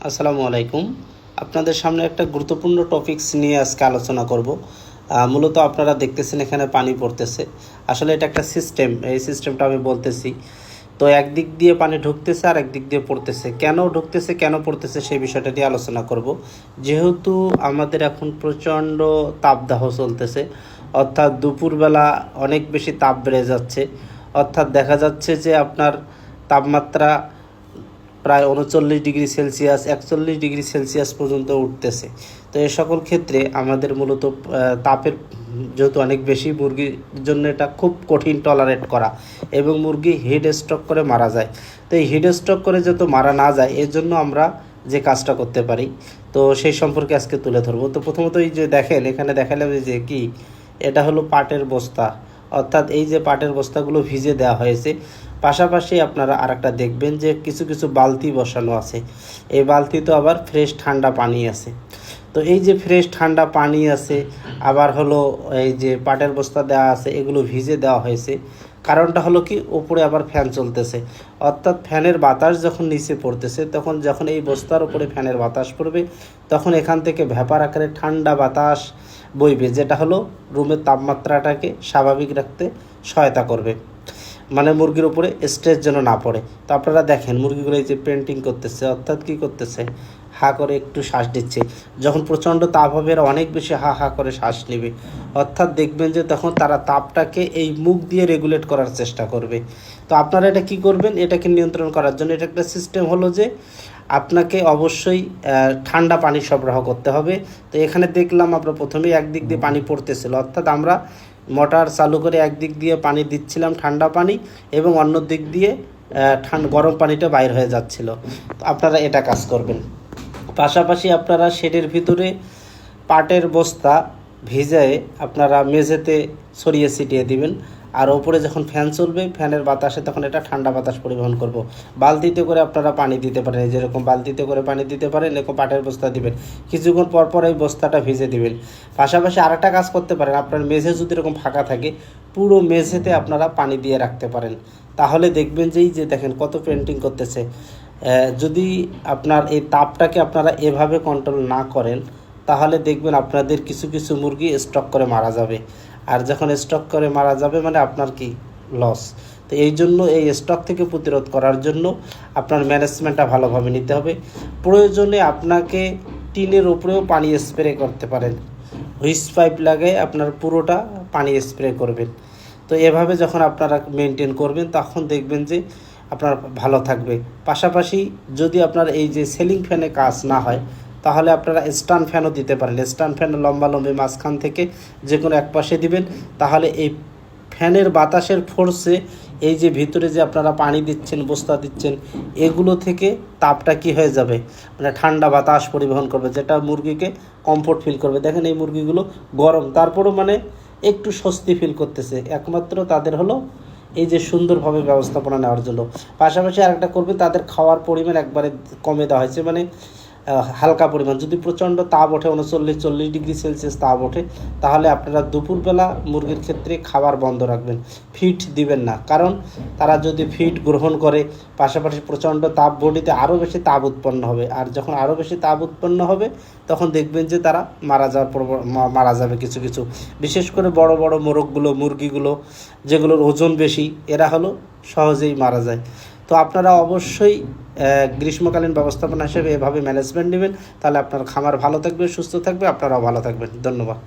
আসসালামু আলাইকুম। আপনাদের সামনে একটা গুরুত্বপূর্ণ টপিকস নিয়ে আজকে আলোচনা করব। মূলত আপনারা দেখতেছেন এখানে পানি পড়তেছে। আসলে এটা একটা সিস্টেম, এই সিস্টেমটা আমি বলতেছি। তো একদিক দিয়ে পানি ঢুকতেছে আর একদিক দিয়ে পড়তেছে। কেন ঢুকতেছে, কেন পড়তেছে সেই বিষয়টা নিয়ে আলোচনা করব। যেহেতু আমাদের এখন প্রচণ্ড তাপদাহ চলতেছে, অর্থাৎ দুপুরবেলা অনেক বেশি তাপ বেড়ে যাচ্ছে। অর্থাৎ দেখা যাচ্ছে যে আপনার তাপমাত্রা প্রায় 39 ডিগ্রি সেলসিয়াস 41 ডিগ্রি সেলসিয়াস পর্যন্ত উঠতেছে। তো এ সকল ক্ষেত্রে আমাদের মূলত তাপের যেহেতু অনেক বেশি, মুরগির জন্য এটা খুব কঠিন টলারেট করা, এবং মুরগি হিট স্ট্রোক করে মারা যায়। তো এই হিট স্ট্রোক করে যাতে মারা না যায় এর জন্য আমরা যে কাজটা করতে পারি, তো সেই সম্পর্কে আজকে তুলে ধরবো। তো প্রথমত এই যে দেখেন, এখানে দেখালাম যে কি, এটা হলো পাটের বস্তা। অর্থাৎ এই যে পাটের বস্তাগুলো ভিজে দেওয়া হয়েছে। পাশাপাশি আপনারা আরেকটা দেখবেন যে কিছু কিছু বালতি বসানো আছে। এই বালতিতে আবার ফ্রেশ ঠান্ডা পানি আছে। তো এই যে ফ্রেশ ঠান্ডা পানি আছে, আবার হলো এই যে পাটের বস্তা দেওয়া আছে, এগুলো ভিজে দেওয়া হয়েছে। কারণটা হলো কি, উপরে আবার ফ্যান চলতেছে। অর্থাৎ ফ্যানের বাতাস যখন নিচে পড়তেছে, তখন যখন এই বস্তার উপরে ফ্যানের বাতাস পড়বে, তখন এখান থেকে ভ্যাপার আকারে ঠান্ডা বাতাস বইবে, যেটা হলো রুমের তাপমাত্রাটাকে স্বাভাবিক রাখতে সহায়তা করবে, মানে মুরগির উপরে স্ট্রেস যেন না পড়ে। তো আপনারা দেখেন মুরগিগুলো এই যে পেন্টিং করতেছে, অর্থাৎ কী করতেছে, হা করে একটু শ্বাস দিচ্ছে। যখন প্রচণ্ড তাপ হবে এরা অনেক বেশি হা হা করে শ্বাস নেবে। অর্থাৎ দেখবেন যে তখন তারা তাপটাকে এই মুখ দিয়ে রেগুলেট করার চেষ্টা করবে। তো আপনারা এটা কি করবেন, এটাকে নিয়ন্ত্রণ করার জন্য এটা একটা সিস্টেম হলো যে আপনাকে অবশ্যই ঠান্ডা পানি সরবরাহ করতে হবে। তো এখানে দেখলাম আমরা প্রথমেই একদিক দিয়ে পানি পড়তেছিল, অর্থাৎ আমরা মোটর চালু করে একদিক দিয়ে পানি দিচ্ছিলাম ঠান্ডা পানি, এবং অন্য দিক দিয়ে গরম পানিটা বাইর হয়ে যাচ্ছিল। তো আপনারা এটা কাজ করবেন। পাশাপাশি আপনারা শেডের ভিতরে পাটের বস্তা ভিজায়ে আপনারা মেঝেতে ছড়িয়ে ছিটিয়ে দিবেন। আর ওপরে যখন ফ্যান চলবে, ফ্যানের বাতাসে তখন এটা ঠান্ডা বাতাস পরিবহন করব। বালতিতে করে আপনারা পানি দিতে পারেন, যেরকম বালতিতে করে পানি দিতে পারেন, এরকম পাটের বস্তা দিবেন। কিছুক্ষণ পর পর এই বস্তাটা ভিজে দিবেন। পাশাপাশি আরেকটা কাজ করতে পারেন, আপনার মেঝে যদি এরকম ফাঁকা থাকে, পুরো মেঝেতে আপনারা পানি দিয়ে রাখতে পারেন। তাহলে দেখবেন যে দেখেন কত পেন্টিং করতেছে। যদি আপনার এই তাপটাকে আপনারা এভাবে কন্ট্রোল না করেন, তাহলে দেখবেন আপনাদের কিছু কিছু মুরগি স্টক করে মারা যাবে। আর যখন স্টক করে মারা যাবে মানে আপনার কি লস। তো এই জন্য এই স্টক থেকে প্রতিরোধ করার জন্য আপনার ম্যানেজমেন্টটা ভালোভাবে নিতে হবে। প্রয়োজনে আপনাকে টিনের উপরেও পানি স্প্রে করতে পারেন, হুইস পাইপ লাগায় আপনার পুরোটা পানি স্প্রে করবেন। তো এভাবে যখন আপনারা মেনটেন করবেন, তখন দেখবেন যে আপনার ভালো থাকবে। পাশাপাশি যদি আপনার এই যে সিলিং ফ্যানে কাজ না হয়, তাহলে আপনারা স্ট্যান্ড ফ্যানও দিতে পারেন। স্ট্যান্ড ফ্যান লম্বালম্বি মাঝখান থেকে যে কোনো এক পাশে দিবেন। তাহলে এই ফ্যানের বাতাসের ফোর্সে এই যে ভিতরে যে আপনারা পানি দিচ্ছেন, বস্তা দিচ্ছেন, এগুলো থেকে তাপটা কি হয়ে যাবে, মানে ঠান্ডা বাতাস পরিবহন করবে, যেটা মুরগিকে কমফোর্ট ফিল করবে। দেখেন এই মুরগিগুলো গরম, তারপরও মানে একটু স্বস্তি ফিল করতেছে, একমাত্র তাদের হলো এই যে সুন্দরভাবে ব্যবস্থাপনা নেওয়ার জন্য। পাশাপাশি আরেকটা করবে, তাদের খাওয়ার পরিমাণ একবারে কমে দেওয়া হয়েছে, মানে হালকা পরিমাণ। যদি প্রচণ্ড তাপ ওঠে, 39-40 ডিগ্রি সেলসিয়াস তাপ ওঠে, তাহলে আপনারা দুপুরবেলা মুরগির ক্ষেত্রে খাবার বন্ধ রাখবেন, ফিড দিবেন না। কারণ তারা যদি ফিড গ্রহণ করে, পাশাপাশি প্রচণ্ড তাপ বডিতে আরও বেশি তাপ উৎপন্ন হবে। আর যখন আরও বেশি তাপ উৎপন্ন হবে, তখন দেখবেন যে তারা মারা যাবে কিছু কিছু। বিশেষ করে বড় বড় মুরগিগুলো যেগুলোর ওজন বেশি, এরা হলো সহজেই মারা যায়। তো আপনারা অবশ্যই গ্রীষ্মকালীন ব্যবস্থাপনা হিসেবে এভাবে ম্যানেজমেন্ট নেবেন, তাহলে আপনার খামার ভালো থাকবে, সুস্থ থাকবে, আপনারাও ভালো থাকবেন। ধন্যবাদ।